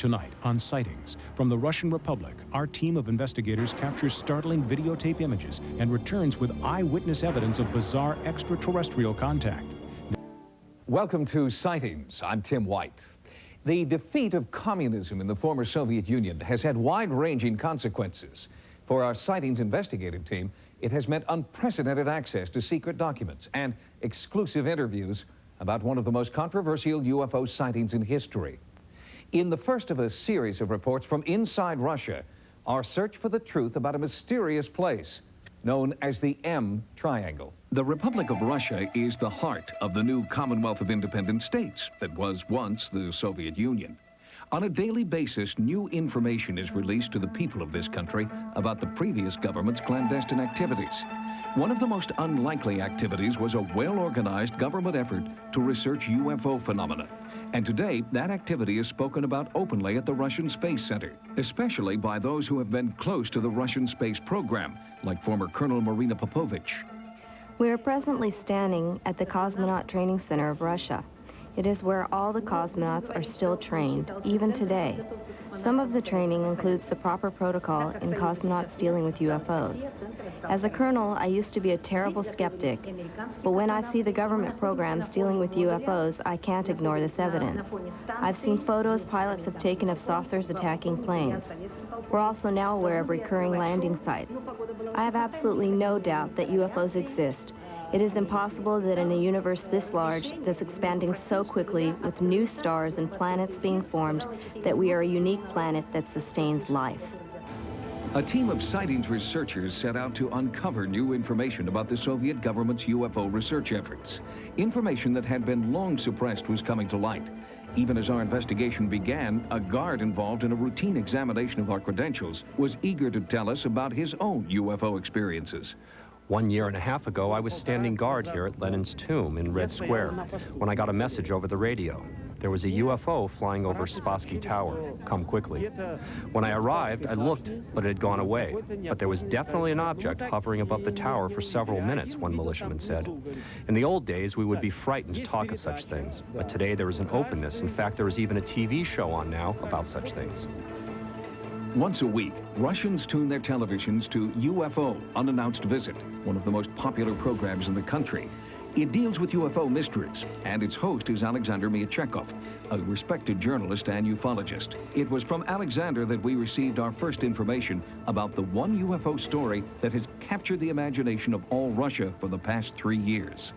Tonight on Sightings, from the Russian Republic, our team of investigators captures startling videotape images and returns with eyewitness evidence of bizarre extraterrestrial contact. Welcome to Sightings. I'm Tim White. The defeat of communism in the former Soviet Union has had wide-ranging consequences. For our Sightings investigative team, it has meant unprecedented access to secret documents and exclusive interviews about one of the most controversial UFO sightings in history. In the first of a series of reports from inside Russia, our search for the truth about a mysterious place known as the M Triangle. The Republic of Russia is the heart of the new Commonwealth of Independent States that was once the Soviet Union. On a daily basis, new information is released to the people of this country about the previous government's clandestine activities. One of the most unlikely activities was a well-organized government effort to research UFO phenomena. And today, that activity is spoken about openly at the Russian Space Center, especially by those who have been close to the Russian space program, like former Colonel Marina Popovich. We are presently standing at the Cosmonaut Training Center of Russia. It is where all the cosmonauts are still trained, even today. Some of the training includes the proper protocol in cosmonauts dealing with UFOs. As a colonel, I used to be a terrible skeptic, but when I see the government programs dealing with UFOs, I can't ignore this evidence. I've seen photos pilots have taken of saucers attacking planes. We're also now aware of recurring landing sites. I have absolutely no doubt that UFOs exist. It is impossible that in a universe this large, that's expanding so quickly, with new stars and planets being formed, that we are a unique planet that sustains life. A team of Sightings researchers set out to uncover new information about the Soviet government's UFO research efforts. Information that had been long suppressed was coming to light. Even as our investigation began, a guard involved in a routine examination of our credentials was eager to tell us about his own UFO experiences. 1.5 years ago, I was standing guard here at Lenin's tomb in Red Square when I got a message over the radio. There was a UFO flying over Spassky Tower. Come quickly. When I arrived, I looked, but it had gone away. But there was definitely an object hovering above the tower for several minutes, one militiaman said. In the old days, we would be frightened to talk of such things. But today, there is an openness. In fact, there is even a TV show on now about such things. Once a week, Russians tune their televisions to UFO, Unannounced Visit, one of the most popular programs in the country. It deals with UFO mysteries, and its host is Alexander Myagchenkov, a respected journalist and ufologist. It was from Alexander that we received our first information about the one UFO story that has captured the imagination of all Russia for the past 3 years.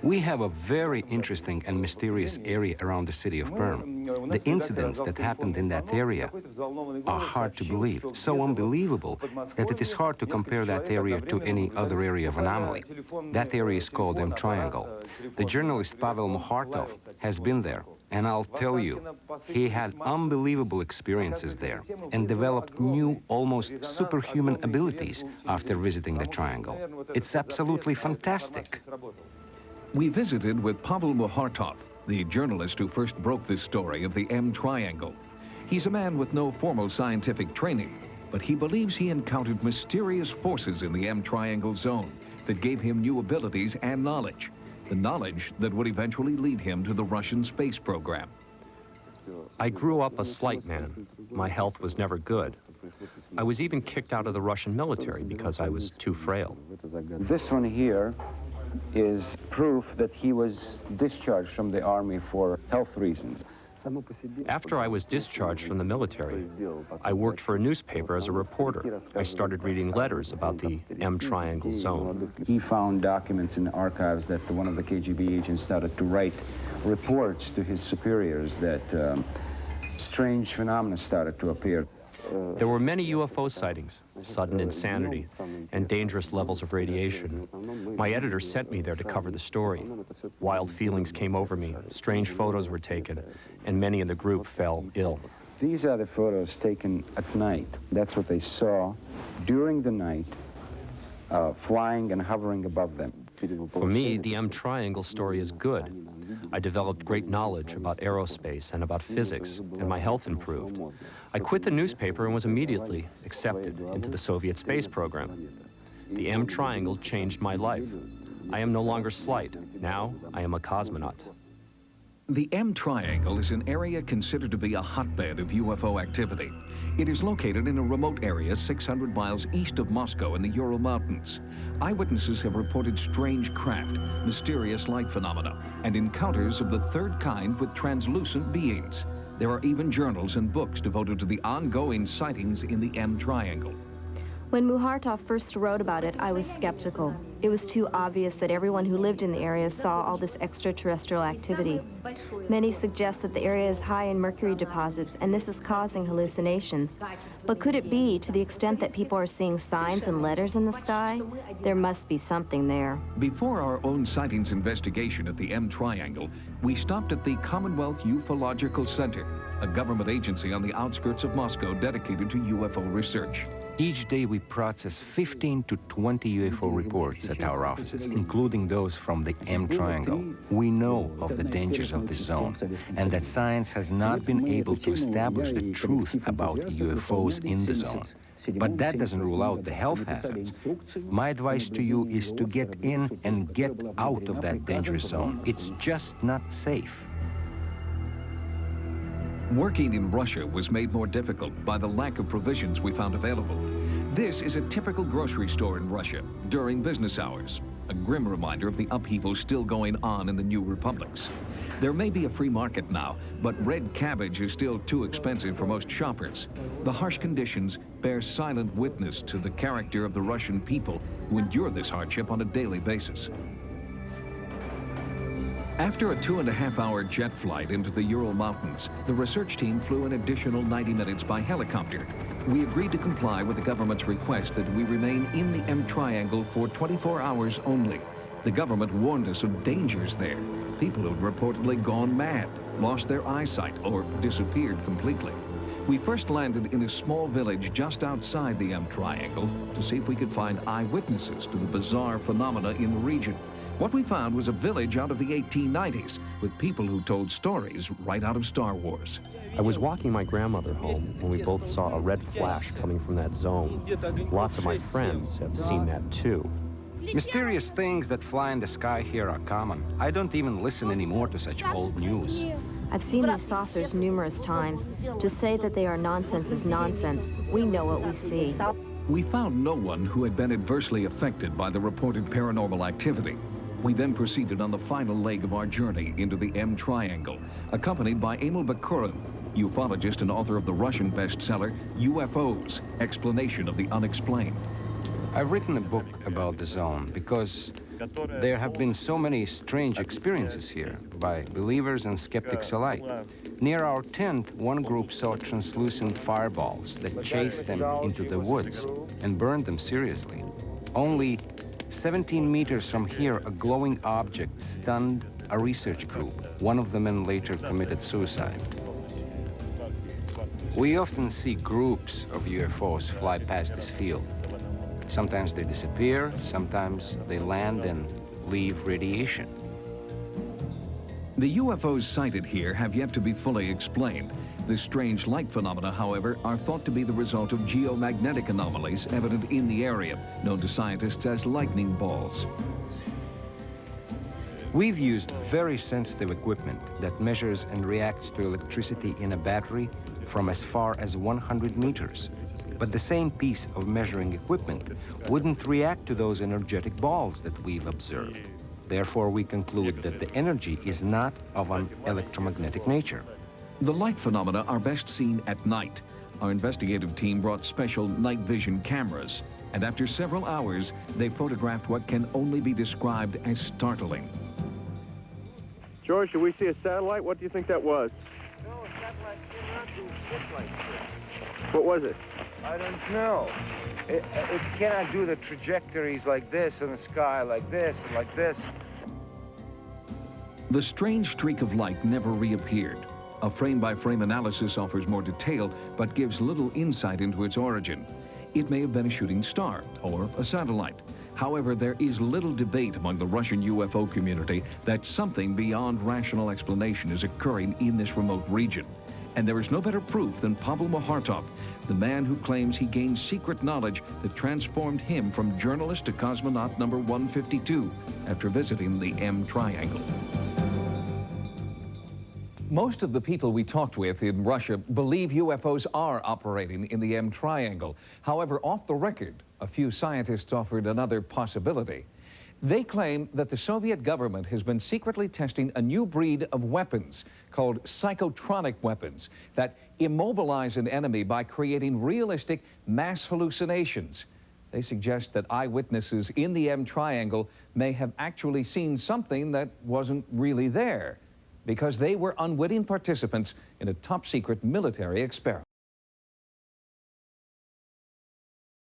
We have a very interesting and mysterious area around the city of Perm. The incidents that happened in that area are hard to believe, so unbelievable that it is hard to compare that area to any other area of anomaly. That area is called M Triangle. The journalist Pavel Mohartov has been there, and I'll tell you, he had unbelievable experiences there and developed new, almost superhuman abilities after visiting the triangle. It's absolutely fantastic. We visited with Pavel Mohartov, the journalist who first broke this story of the M Triangle. He's a man with no formal scientific training, but he believes he encountered mysterious forces in the M Triangle zone that gave him new abilities and knowledge, the knowledge that would eventually lead him to the Russian space program. I grew up a slight man. My health was never good. I was even kicked out of the Russian military because I was too frail. This one here is proof that he was discharged from the army for health reasons. After I was discharged from the military, I worked for a newspaper as a reporter. I started reading letters about the M Triangle zone. He found documents in the archives that one of the KGB agents started to write reports to his superiors that strange phenomena started to appear. There were many UFO sightings, sudden insanity, and dangerous levels of radiation. My editor sent me there to cover the story. Wild feelings came over me, strange photos were taken, and many in the group fell ill. These are the photos taken at night. That's what they saw during the night, flying and hovering above them. For me, the M Triangle story is good. I developed great knowledge about aerospace and about physics, and my health improved. I quit the newspaper and was immediately accepted into the Soviet space program. The M Triangle changed my life. I am no longer slight. Now, I am a cosmonaut. The M Triangle is an area considered to be a hotbed of UFO activity. It is located in a remote area 600 miles east of Moscow in the Ural Mountains. Eyewitnesses have reported strange craft, mysterious light phenomena, and encounters of the third kind with translucent beings. There are even journals and books devoted to the ongoing sightings in the M Triangle. When Muhartov first wrote about it, I was skeptical. It was too obvious that everyone who lived in the area saw all this extraterrestrial activity. Many suggest that the area is high in mercury deposits, and this is causing hallucinations. But could it be, to the extent that people are seeing signs and letters in the sky? There must be something there. Before our own sightings investigation at the M Triangle, we stopped at the Commonwealth Ufological Center, a government agency on the outskirts of Moscow dedicated to UFO research. Each day we process 15 to 20 UFO reports at our offices, including those from the M Triangle. We know of the dangers of this zone and that science has not been able to establish the truth about UFOs in the zone. But that doesn't rule out the health hazards. My advice to you is to get in and get out of that dangerous zone. It's just not safe. Working in Russia was made more difficult by the lack of provisions we found available. This is a typical grocery store in Russia during business hours, a grim reminder of the upheaval still going on in the new republics. There may be a free market now, but red cabbage is still too expensive for most shoppers. The harsh conditions bear silent witness to the character of the Russian people who endure this hardship on a daily basis. After a 2.5-hour jet flight into the Ural Mountains, the research team flew an additional 90 minutes by helicopter. We agreed to comply with the government's request that we remain in the M Triangle for 24 hours only. The government warned us of dangers there. People who had reportedly gone mad, lost their eyesight, or disappeared completely. We first landed in a small village just outside the M Triangle to see if we could find eyewitnesses to the bizarre phenomena in the region. What we found was a village out of the 1890s with people who told stories right out of Star Wars. I was walking my grandmother home when we both saw a red flash coming from that zone. Lots of my friends have seen that too. Mysterious things that fly in the sky here are common. I don't even listen anymore to such old news. I've seen these saucers numerous times. To say that they are nonsense is nonsense. We know what we see. We found no one who had been adversely affected by the reported paranormal activity. We then proceeded on the final leg of our journey into the M Triangle, accompanied by Emil Bakurin, ufologist and author of the Russian bestseller, UFOs, Explanation of the Unexplained. I've written a book about the zone because there have been so many strange experiences here by believers and skeptics alike. Near our tent, one group saw translucent fireballs that chased them into the woods and burned them seriously. Only 17 meters from here, a glowing object stunned a research group. One of the men later committed suicide. We often see groups of UFOs fly past this field. Sometimes they disappear, sometimes they land and leave radiation. The UFOs sighted here have yet to be fully explained. The strange light phenomena, however, are thought to be the result of geomagnetic anomalies evident in the area, known to scientists as lightning balls. We've used very sensitive equipment that measures and reacts to electricity in a battery from as far as 100 meters. But the same piece of measuring equipment wouldn't react to those energetic balls that we've observed. Therefore, we conclude that the energy is not of an electromagnetic nature. The light phenomena are best seen at night. Our investigative team brought special night vision cameras, and after several hours, they photographed what can only be described as startling. George, did we see a satellite? What do you think that was? No, a satellite came around to look like this. What was it? I don't know. It cannot do the trajectories like this in the sky, like this, and like this. The strange streak of light never reappeared. A frame-by-frame analysis offers more detail, but gives little insight into its origin. It may have been a shooting star or a satellite. However, there is little debate among the Russian UFO community that something beyond rational explanation is occurring in this remote region. And there is no better proof than Pavel Muhartov, the man who claims he gained secret knowledge that transformed him from journalist to cosmonaut number 152 after visiting the M Triangle. Most of the people we talked with in Russia believe UFOs are operating in the M Triangle. However, off the record, a few scientists offered another possibility. They claim that the Soviet government has been secretly testing a new breed of weapons called psychotronic weapons that immobilize an enemy by creating realistic mass hallucinations. They suggest that eyewitnesses in the M Triangle may have actually seen something that wasn't really there, because they were unwitting participants in a top-secret military experiment.